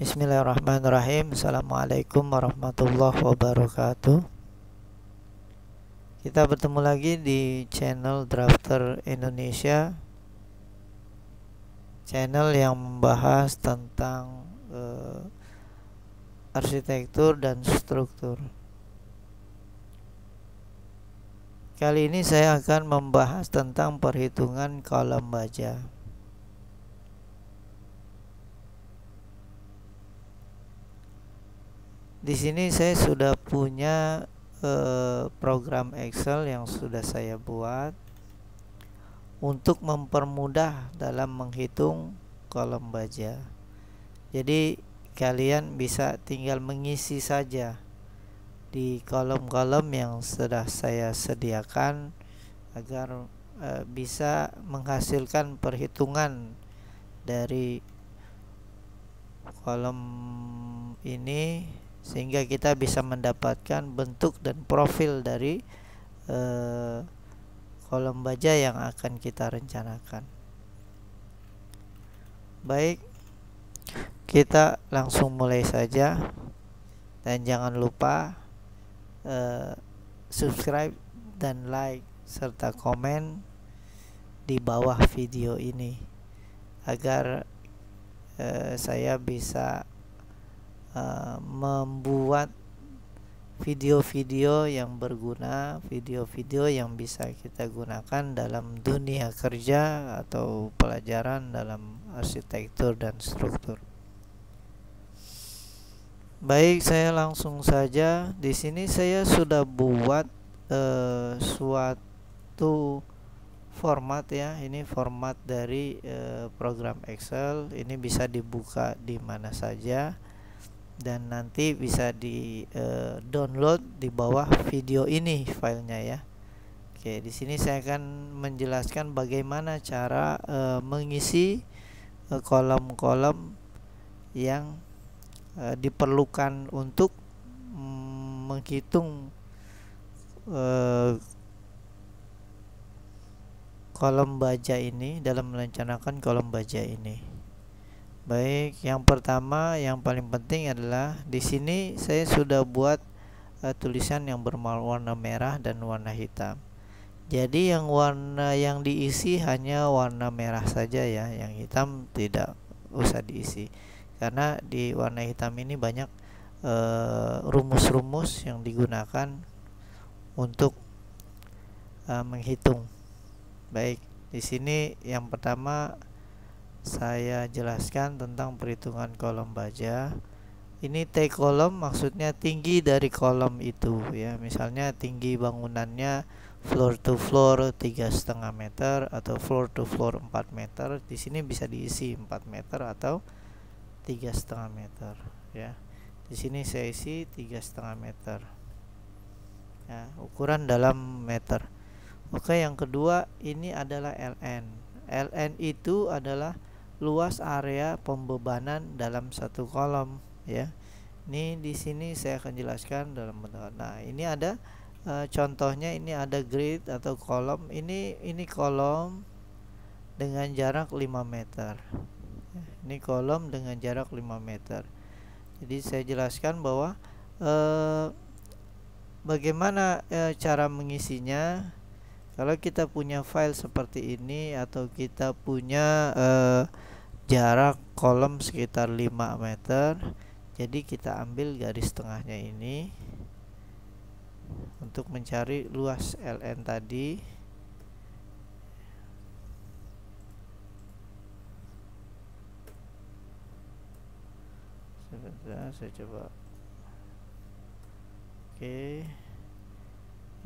Bismillahirrahmanirrahim. Assalamualaikum warahmatullahi wabarakatuh. Kita bertemu lagi di channel Drafter Indonesia, channel yang membahas tentang arsitektur dan struktur. Kali ini saya akan membahas tentang perhitungan kolom baja. Di sini saya sudah punya program Excel yang sudah saya buat untuk mempermudah dalam menghitung kolom baja. Jadi kalian bisa tinggal mengisi saja di kolom-kolom yang sudah saya sediakan agar bisa menghasilkan perhitungan dari kolom ini, sehingga kita bisa mendapatkan bentuk dan profil dari kolom baja yang akan kita rencanakan. Baik, kita langsung mulai saja, dan jangan lupa subscribe dan like serta komen di bawah video ini agar saya bisa membuat video-video yang berguna, video-video yang bisa kita gunakan dalam dunia kerja atau pelajaran dalam arsitektur dan struktur. Baik, saya langsung saja. Di sini saya sudah buat suatu format ya. Ini format dari program Excel. Ini bisa dibuka di mana saja dan nanti bisa di download di bawah video ini filenya ya. Oke, di sini saya akan menjelaskan bagaimana cara mengisi kolom-kolom yang diperlukan untuk menghitung kolom baja ini dalam merencanakan kolom baja ini. Baik, yang pertama yang paling penting adalah di sini saya sudah buat tulisan yang berwarna merah dan warna hitam. Jadi yang warna yang diisi hanya warna merah saja ya, yang hitam tidak usah diisi. Karena di warna hitam ini banyak rumus-rumus yang digunakan untuk menghitung. Baik, di sini yang pertama saya jelaskan tentang perhitungan kolom baja. Ini T kolom maksudnya tinggi dari kolom itu ya. Misalnya tinggi bangunannya floor to floor 3,5 meter atau floor to floor 4 meter. Di sini bisa diisi 4 meter atau 3,5 meter ya. Di sini saya isi 3,5 meter ya, ukuran dalam meter. Oke, yang kedua ini adalah LN. LN itu adalah luas area pembebanan dalam satu kolom ya. Ini di sini saya akan jelaskan dalam bentuk. Nah, ini ada contohnya. Ini ada grid atau kolom. Ini kolom dengan jarak 5 meter. Ini kolom dengan jarak 5 meter. Jadi saya jelaskan bahwa bagaimana cara mengisinya. Kalau kita punya file seperti ini atau kita punya jarak kolom sekitar 5 meter, jadi kita ambil garis tengahnya ini untuk mencari luas LN tadi. Sebentar, saya coba. Oke,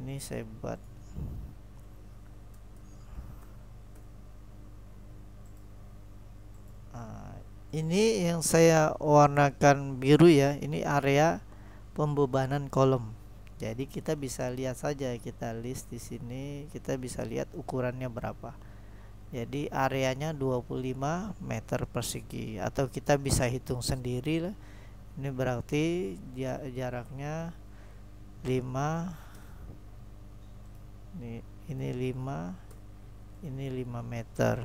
ini saya buat ini yang saya warnakan biru ya. Ini area pembebanan kolom. Jadi kita bisa lihat saja, kita list di sini, kita bisa lihat ukurannya berapa. Jadi areanya 25 meter persegi, atau kita bisa hitung sendiri lah. Ini berarti jaraknya 5, ini 5, ini 5 meter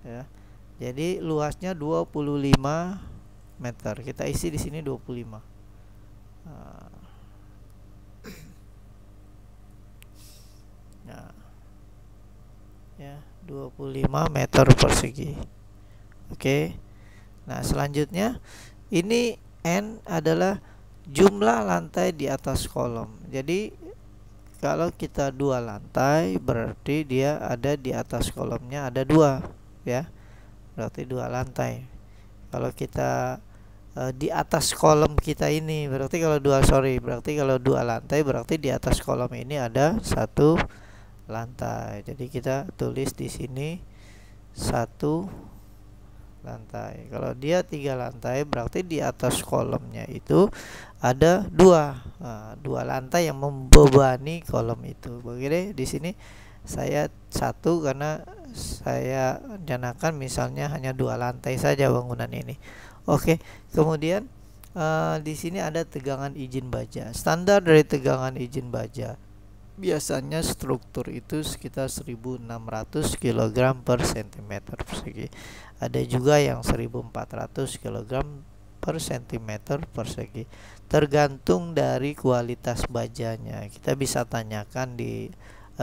ya. Jadi luasnya 25 meter. Kita isi di sini 25. Nah, ya 25 meter persegi. Oke. Nah, selanjutnya ini N adalah jumlah lantai di atas kolom. Jadi kalau kita 2 lantai berarti dia ada di atas kolomnya ada 2, ya. Berarti 2 lantai. Kalau kita di atas kolom kita ini berarti berarti kalau 2 lantai berarti di atas kolom ini ada 1 lantai. Jadi kita tulis di sini 1 lantai. Kalau dia 3 lantai berarti di atas kolomnya itu ada 2 lantai yang membebani kolom itu. Begini di sini saya 1 karena saya rencanakan misalnya hanya 2 lantai saja bangunan ini. Oke, kemudian di sini ada tegangan izin baja. Standar dari tegangan izin baja biasanya struktur itu sekitar 1600 kg per cm persegi. Ada juga yang 1400 kg per cm persegi. Tergantung dari kualitas bajanya. Kita bisa tanyakan di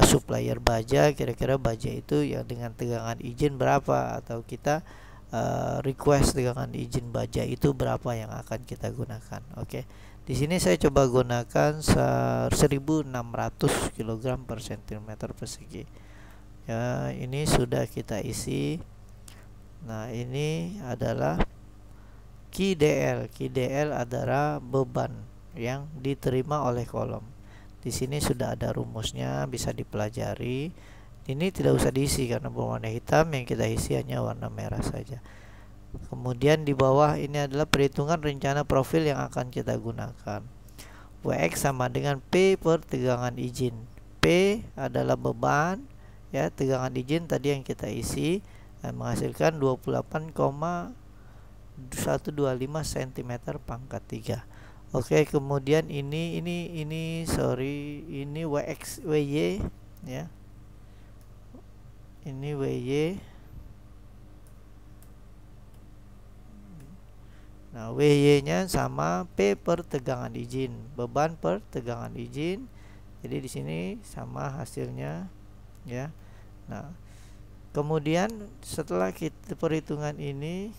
supplier baja, kira-kira baja itu yang dengan tegangan izin berapa, atau kita request tegangan izin baja itu berapa yang akan kita gunakan. Oke. Di sini saya coba gunakan 1600 kg per cm persegi. Ya, ini sudah kita isi. Nah, ini adalah QDL. QDL adalah beban yang diterima oleh kolom. Di sini sudah ada rumusnya, bisa dipelajari. Ini tidak usah diisi karena berwarna hitam, yang kita isi hanya warna merah saja. Kemudian di bawah ini adalah perhitungan rencana profil yang akan kita gunakan. Wx sama dengan P per tegangan izin. P adalah beban, ya, tegangan izin tadi yang kita isi menghasilkan 28,125 cm pangkat 3. Oke, kemudian ini Wx Wy, ya. Ini Wy. Nah, Wy-nya sama P per tegangan izin, beban per tegangan izin. Jadi di sini sama hasilnya, ya. Nah, kemudian setelah kita perhitungan ini,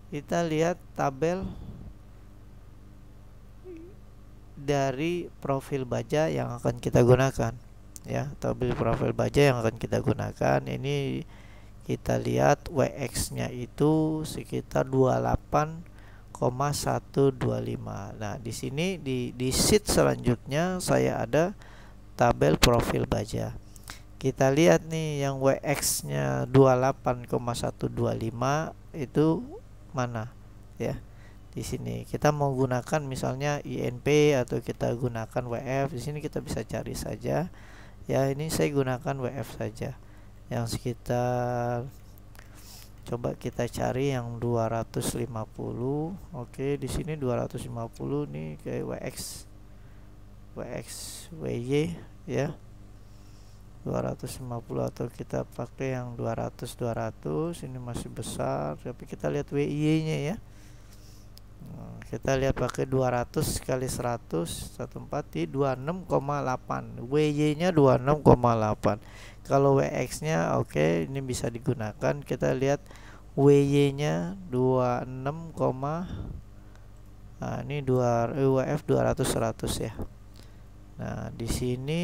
kita lihat tabel dari profil baja yang akan kita gunakan, ya. Tabel profil baja yang akan kita gunakan ini, kita lihat Wx-nya itu sekitar 28,125. Nah, di sini di sheet selanjutnya saya ada tabel profil baja. Kita lihat nih yang Wx-nya 28,125 itu mana, ya. Di sini kita mau gunakan misalnya INP atau kita gunakan WF. Di sini kita bisa cari saja. Ya, ini saya gunakan WF saja. Yang sekitar, coba kita cari yang 250. Oke, di sini 250 nih kayak Wx Wy, ya. 250 atau kita pakai yang 200 ini masih besar, tapi kita lihat WY-nya, ya. Kita lihat pakai 200 kali 100 14 26,8. WY-nya 26,8. Kalau WX-nya oke, ini bisa digunakan. Kita lihat WY-nya 26, nah, ini WF 200 100, ya. Nah, di sini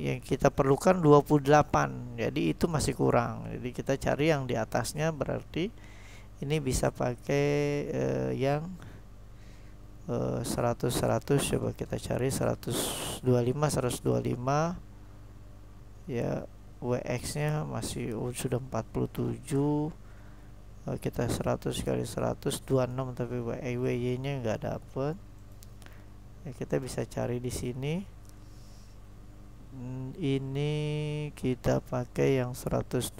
yang kita perlukan 28. Jadi itu masih kurang. Jadi kita cari yang di atasnya, berarti ini bisa pakai yang 100 coba kita cari 125 ya. WX-nya masih sudah 47. Kita 100 kali 100 26, tapi WY-nya nggak dapet, ya. Kita bisa cari di sini. Ini kita pakai yang 125.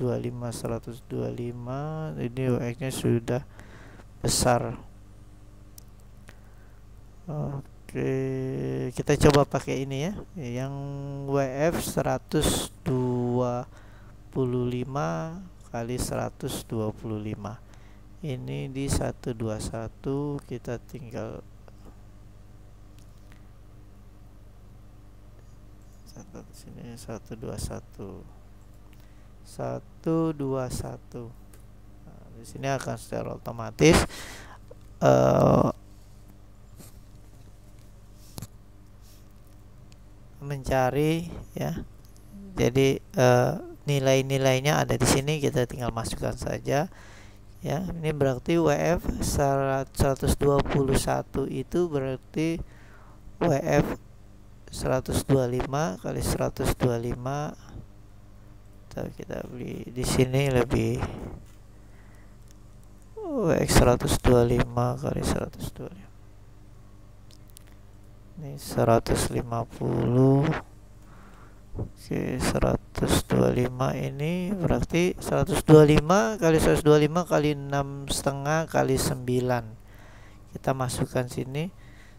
Ini WX-nya sudah besar. Oke, kita coba pakai ini, ya, yang WF 125 kali 125. ini di 121, kita tinggal sini 121. Nah, di sini akan secara otomatis mencari ya. Jadi nilai-nilainya ada di sini, kita tinggal masukkan saja ya. Ini berarti WF 121 itu berarti WF 125 kali 125. Kita beli di sini lebih, WX 125 kali 125 ini 150. Oke, 125 ini berarti 125 kali 125 kali 6,5 kali 9. Kita masukkan sini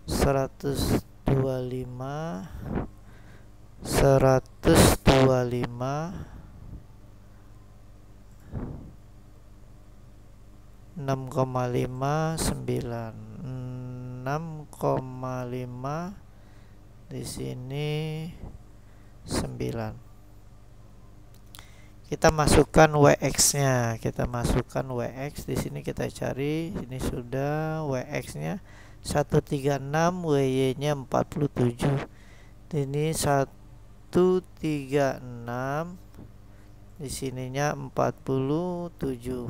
125 6,5 9 6,5 di sini 9. Kita masukkan WX-nya. Di sini kita cari, ini sudah WX-nya 136, WY-nya 47. Ini 136, di sininya 47.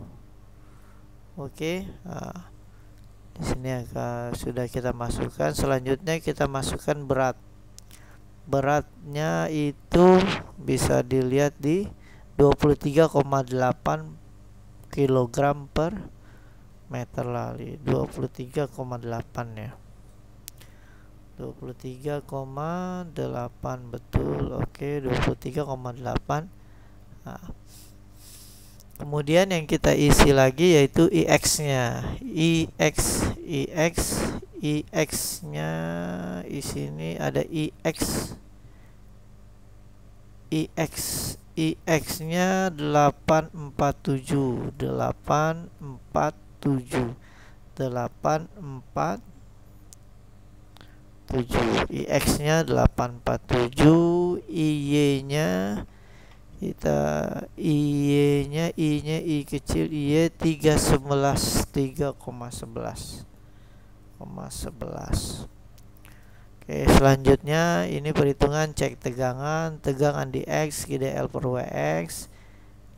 Oke, nah, di sini sudah kita masukkan. Selanjutnya kita masukkan berat. Beratnya itu bisa dilihat di 23,8 kg per meter lali. 23,8 ya. 23,8 betul. Oke, 23,8. Nah, kemudian yang kita isi lagi yaitu IX-nya. IX-nya di sini ada IX-nya 847. IX-nya 847. I-nya kita I-nya I kecil, I 3,11. Oke, selanjutnya ini perhitungan cek tegangan di X IDL per WX.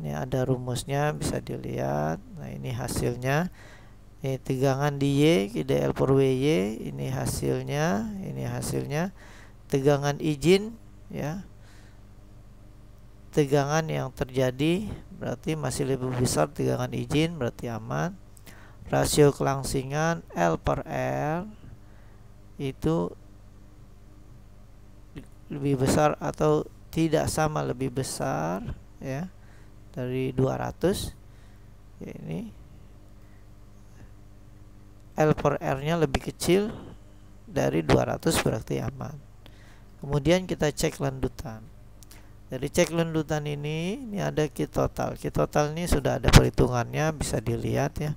Ini ada rumusnya, bisa dilihat. Nah, ini hasilnya. Ini tegangan di Y IDL per WY, ini hasilnya. Tegangan izin ya. Tegangan yang terjadi berarti masih lebih besar tegangan izin, berarti aman. Rasio kelangsingan L per R itu lebih besar atau tidak sama, lebih besar ya dari 200 ya. Ini L per R nya lebih kecil dari 200, berarti aman. Kemudian kita cek landutan. Dari cek landutan ini ada kit total. Kit total ini sudah ada perhitungannya, bisa dilihat ya.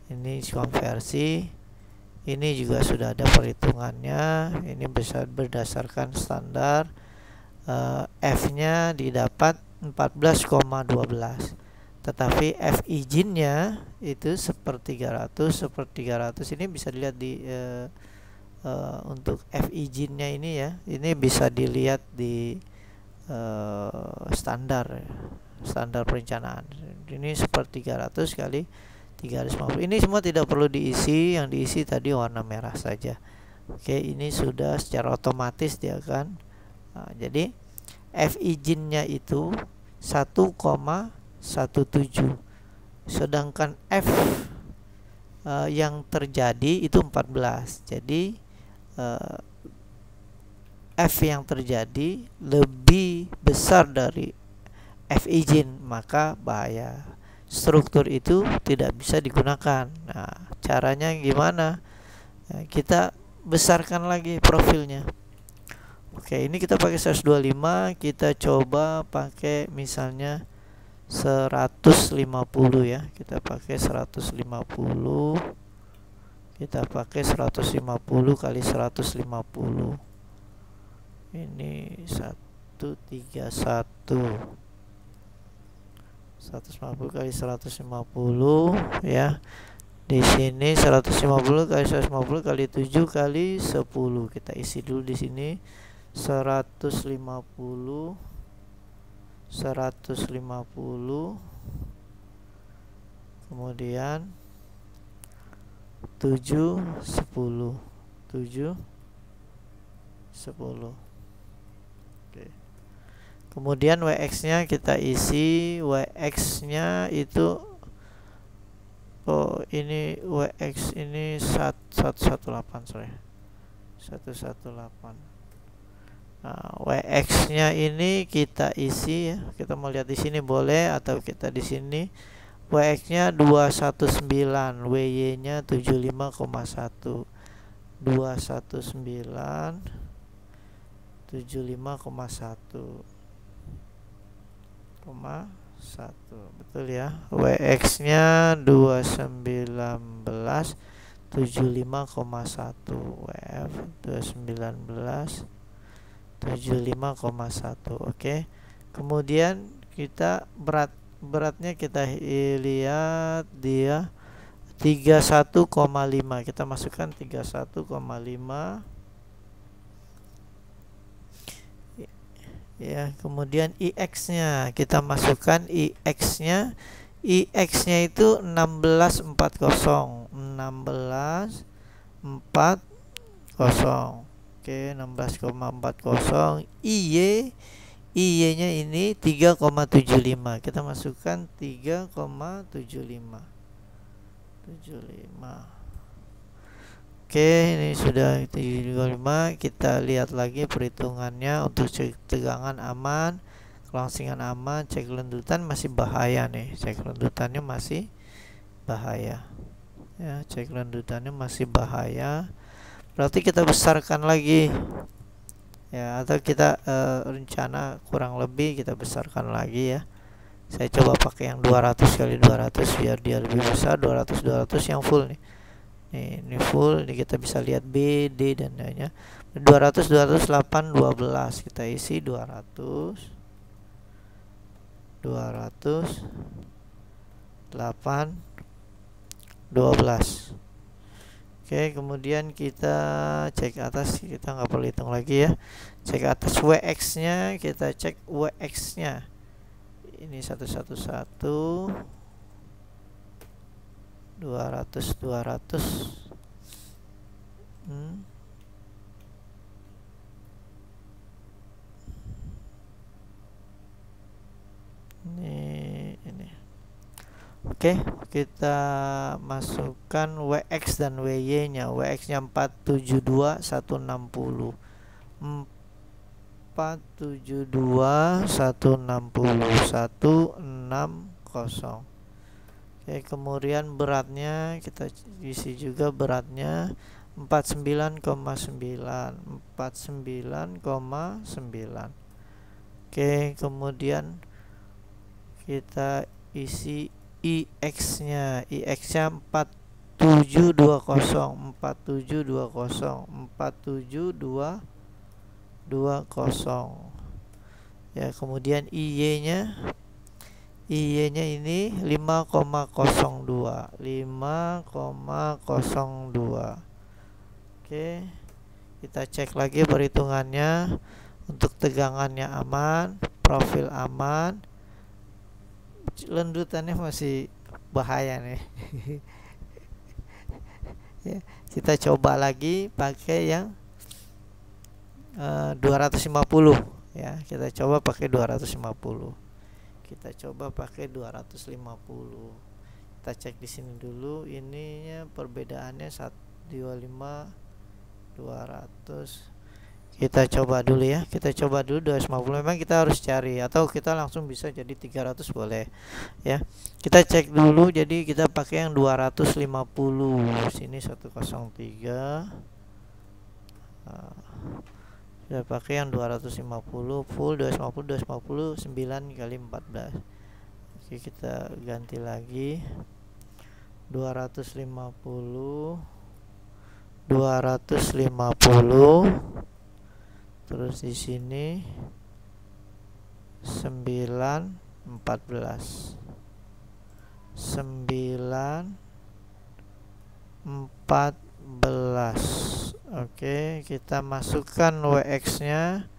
Ini konversi. Ini juga sudah ada perhitungannya. Ini bisa berdasarkan standar. F-nya didapat 14,12. Tetapi F izinnya itu 1/300. Ini bisa dilihat di untuk F izinnya ini ya. Ini bisa dilihat di standar perencanaan. Ini 1/300 kali 350. Ini semua tidak perlu diisi, yang diisi tadi warna merah saja. Oke, ini sudah secara otomatis dia kan. Nah, jadi F izinnya itu 1,17, sedangkan F yang terjadi itu 14. Jadi F yang terjadi lebih besar dari F izin, maka bahaya. Struktur itu tidak bisa digunakan. Nah, caranya gimana? Nah, kita besarkan lagi profilnya. Oke, ini kita pakai 125, kita coba pakai misalnya 150 ya, kita pakai 150, kita pakai 150 kali 150, ini 131, 150 kali 150 ya. Di sini 150 kali 150 kali 7 kali 10, kita isi dulu di sini 150, 150, kemudian 7 10, 7 10. Oke. Kemudian WX nya kita isi, WX nya itu ini WX ini 118, sorry, 118. Nah, WX nya ini kita isi ya, kita mau lihat di sini boleh, atau kita di sini. WX nya 219, WY nya 75,1, 219 75,1, betul ya. WX nya 219 75,1, WF 219 75,1. Oke. Kemudian kita beratnya kita lihat dia 31,5. Kita masukkan 31,5 ya. Kemudian IX nya kita masukkan, IX nya itu 1640, 1640. Oke, 16,40. IY nya ini 3,75. Kita masukkan 3,75. Oke, ini sudah 3,5. Kita lihat lagi perhitungannya untuk cek tegangan aman, kelangsingan aman, cek lendutan masih bahaya nih. Cek lendutannya masih bahaya. Ya, cek lendutannya masih bahaya. Berarti kita besarkan lagi ya, atau kita rencana kurang lebih kita besarkan lagi ya. Saya coba pakai yang 200 kali 200 biar dia lebih besar. 200 yang full nih. Ini full, ini kita bisa lihat B, D dan lainnya. 200 8 12, kita isi 200 8 12. Oke, kemudian kita cek atas, kita nggak perlu hitung lagi ya. Cek atas WX nya, kita cek WX nya. Ini 111 200. Ini. Oke, kita masukkan WX dan WY nya. WX nya 472 160, 472 160 160. Oke, kemudian beratnya kita isi juga, beratnya 49,9, 49,9. Oke, kemudian kita isi IX nya. IX nya 4720, 4720 ya. Kemudian IY nya ini 5,02, 5,02. Oke, kita cek lagi perhitungannya. Untuk tegangannya aman, profil aman, lendutannya masih bahaya nih. Ya, kita coba lagi pakai yang 250 ya. Kita coba pakai 250. Kita coba pakai 250. Kita cek di sini dulu, ininya perbedaannya 125 200. Kita coba dulu ya. Kita coba dulu 250. Memang kita harus cari, atau kita langsung bisa jadi 300 boleh ya. Kita cek dulu, jadi kita pakai yang 250. Sini 103. Kita pakai yang 250 full. 250 9 kali 14. Oke, kita ganti lagi 250 terus di sini 9 14. Oke, kita masukkan WX nya.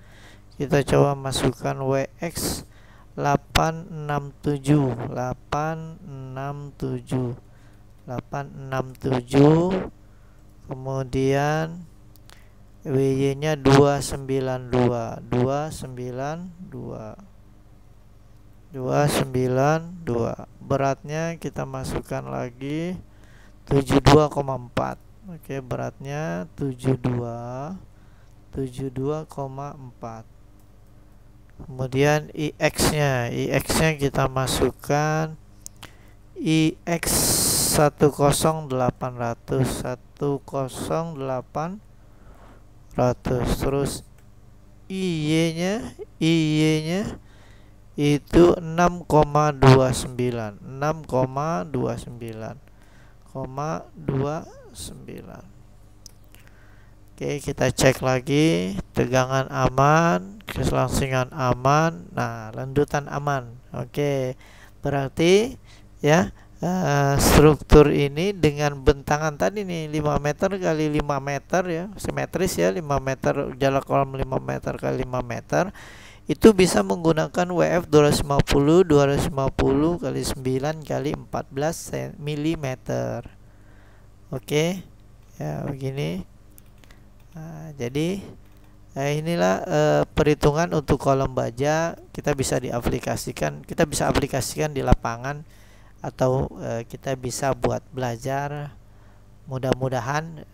Kita coba masukkan WX 867, kemudian WY nya 292. Beratnya kita masukkan lagi 72,4. Oke, beratnya 72,4. Kemudian IX-nya kita masukkan IX 10800. Terus IY-nya itu 6,29. Oke, kita cek lagi, tegangan aman, keselangsingan aman, nah lendutan aman. Oke, berarti ya struktur ini dengan bentangan tadi nih 5 meter kali 5 meter ya, simetris ya, 5 meter, jarak kolam 5 meter kali 5 meter, itu bisa menggunakan WF 250 kali 9 kali 14 mm. Oke, ya begini. Nah, jadi inilah perhitungan untuk kolom baja. Kita bisa aplikasikan di lapangan, atau kita bisa buat belajar. Mudah-mudahan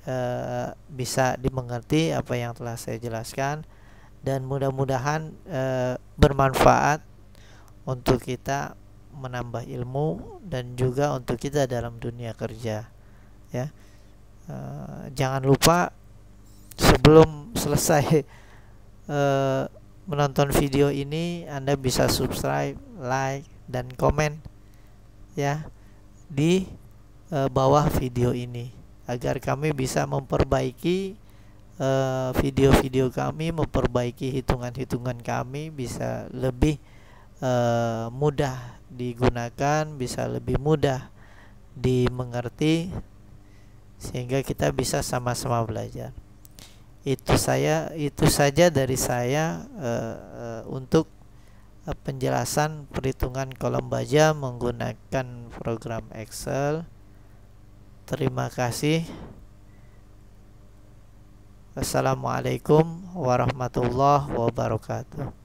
bisa dimengerti apa yang telah saya jelaskan, dan mudah-mudahan bermanfaat untuk kita menambah ilmu dan juga untuk kita dalam dunia kerja ya. Jangan lupa sebelum selesai menonton video ini, Anda bisa subscribe, like, dan komen ya di bawah video ini, agar kami bisa memperbaiki video-video kami, memperbaiki hitungan-hitungan kami, bisa lebih mudah digunakan, bisa lebih mudah dimengerti, sehingga kita bisa sama-sama belajar. Itu saja dari saya untuk penjelasan perhitungan kolom baja menggunakan program Excel. Terima kasih. Wassalamualaikum warahmatullahi wabarakatuh.